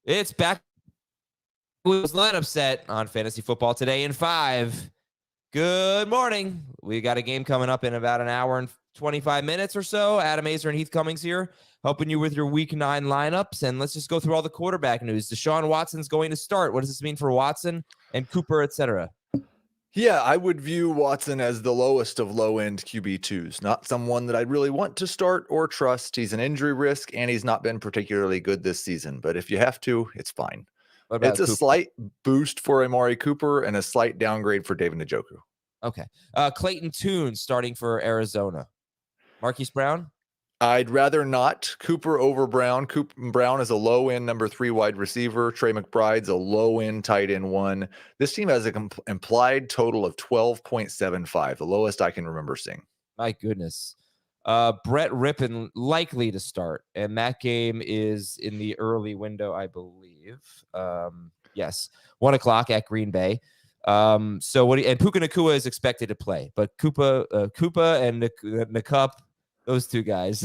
It's back with lineup set on Fantasy Football Today in 5. Good morning. We got a game coming up in about an hour and 25 minutes or so. Adam Azer and Heath Cummings here, helping you with your Week 9 lineups. And let's just go through all the quarterback news. Deshaun Watson's going to start. What does this mean for Watson and Cooper, etc.? Yeah, I would view Watson as the lowest of low-end QB2s, not someone that I really want to start or trust. He's an injury risk, and he's not been particularly good this season. But if you have to, it's fine. What about It's a Cooper? slight boost for Amari Cooper and a slight downgrade for David Njoku. Okay. Clayton Tune starting for Arizona. Marquise Brown? I'd rather not. Cooper over Brown. Brown is a low-end number 3 wide receiver. Trey McBride's a low-end tight end 1. This team has an implied total of 12.75, the lowest I can remember seeing. My goodness. Brett Rippon likely to start, and that game is in the early window, I believe. Yes, 1 o'clock at Green Bay. So what? And Puka Nacua is expected to play, but Koopa and Nakup, those two guys.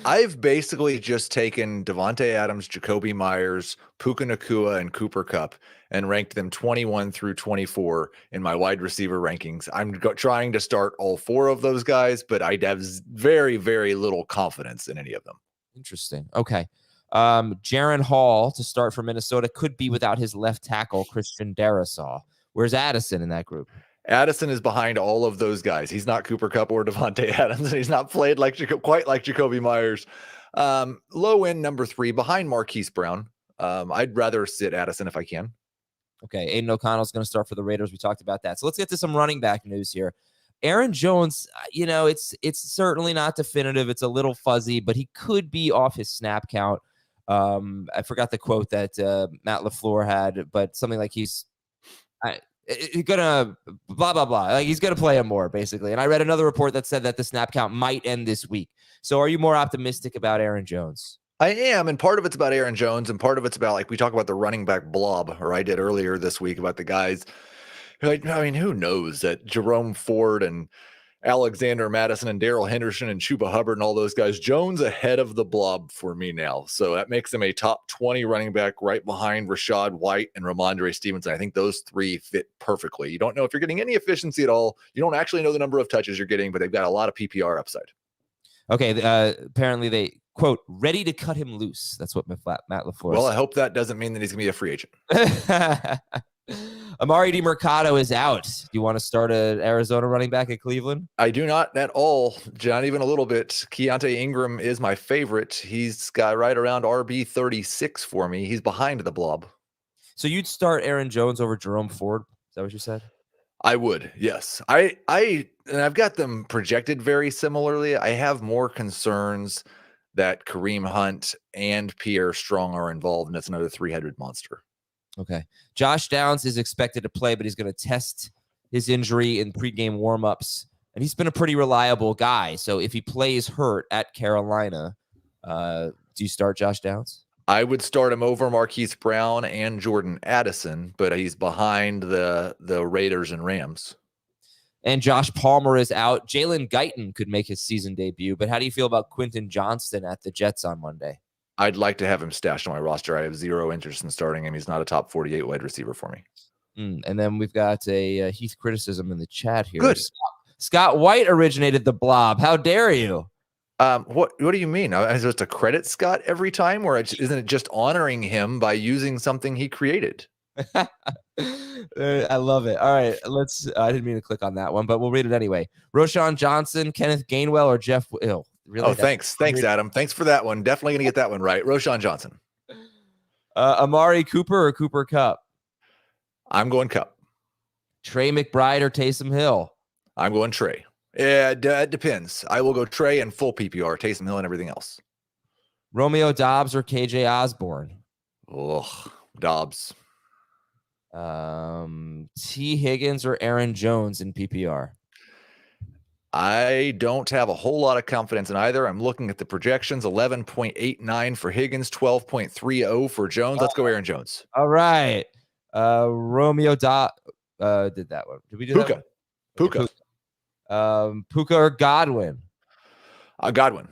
I've basically just taken Devontae Adams, Jacoby Myers, Puka Nacua, and Cooper Kupp and ranked them 21 through 24 in my wide receiver rankings. I'm trying to start all 4 of those guys, but I have very, very little confidence in any of them. Interesting. Okay. Jaron Hall to start for Minnesota could be without his left tackle, Christian Darrisaw. Where's Addison in that group? Addison is behind all of those guys. He's not Cooper Kupp or Devontae Adams, and he's not played quite like Jacoby Myers. Low end number 3 behind Marquise Brown. I'd rather sit Addison if I can. Okay, Aiden O'Connell's going to start for the Raiders. We talked about that. So let's get to some running back news here. Aaron Jones, it's certainly not definitive. It's a little fuzzy, but he could be off his snap count. I forgot the quote that Matt LaFleur had, but something like he's gonna blah blah blah, like he's gonna play him more basically. And I read another report that said that the snap count might end this week. So are you more optimistic about Aaron Jones? I am, and part of it's about Aaron Jones, and part of it's about, like, we talk about the running back blob, or I did earlier this week about the guys. Like, I mean, who knows that Jerome Ford and Alexander Madison and Darrell Henderson and Chuba Hubbard and all those guys, Jones ahead of the blob for me now. So that makes him a top 20 running back right behind Rashad White and Ramondre Stevenson. I think those 3 fit perfectly. You don't know if you're getting any efficiency at all. You don't actually know the number of touches you're getting, but they've got a lot of PPR upside. Okay, apparently they, quote, ready to cut him loose. That's what Matt LaFleur Well, said. I hope that doesn't mean that he's going to be a free agent. Amari DiMercato is out. Do you want to start an Arizona running back at Cleveland? I do not at all, not even a little bit. Keontae Ingram is my favorite. He's got right around RB 36 for me. He's behind the blob. So you'd start Aaron Jones over Jerome Ford? Is that what you said? I would, yes. And I've got them projected very similarly. I have more concerns that Kareem Hunt and Pierre Strong are involved, and it's another 300 monster. Okay. Josh Downs is expected to play, but he's going to test his injury in pregame warmups, and he's been a pretty reliable guy. So if he plays hurt at Carolina, do you start Josh Downs? I would start him over Marquise Brown and Jordan Addison, but he's behind the Raiders and Rams. And Josh Palmer is out. Jalen Guyton could make his season debut, but how do you feel about Quentin Johnston at the Jets on Monday? I'd like to have him stashed on my roster. I have zero interest in starting him. He's not a top 48 wide receiver for me. And then we've got a Heath criticism in the chat here. Good. Scott White originated the blob. How dare you? What do you mean? Is it supposed to credit Scott every time, or isn't it just honoring him by using something he created? I love it. All right, I didn't mean to click on that one, but we'll read it anyway. Roshan Johnson, Kenneth Gainwell, or Jeff Will? Really? Oh, thanks, Adam. Thanks for that one. Definitely gonna get that one right. Roshan Johnson. Amari Cooper or Cooper Kupp? I'm going Kupp. Trey McBride or Taysom Hill? I'm going Trey. Yeah, it depends. I will go Trey and full PPR, Taysom Hill and everything else. Romeo Dobbs or KJ Osborne? Ugh, Dobbs. T. Higgins or Aaron Jones in PPR? I don't have a whole lot of confidence in either. I'm looking at the projections, 11.89 for Higgins, 12.30 for Jones. Let's go Aaron Jones. All right. Romeo Dobbs did that one. Did we do Puka? That? Puka or Godwin? Godwin.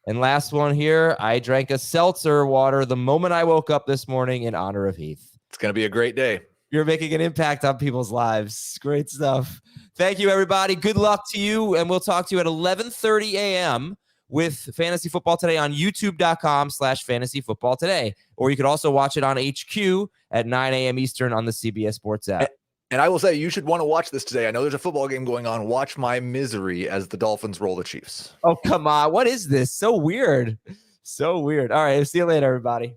And last one here, I drank a seltzer water the moment I woke up this morning in honor of Heath. It's going to be a great day. You're making an impact on people's lives. Great stuff. Thank you, everybody. Good luck to you. And we'll talk to you at 11:30 a.m. with Fantasy Football Today on youtube.com/Fantasy Football Today. Or you could also watch it on HQ at 9 a.m. Eastern on the CBS Sports app. And I will say, you should want to watch this today. I know there's a football game going on. Watch my misery as the Dolphins roll the Chiefs. Oh, come on. What is this? So weird. So weird. All right. See you later, everybody.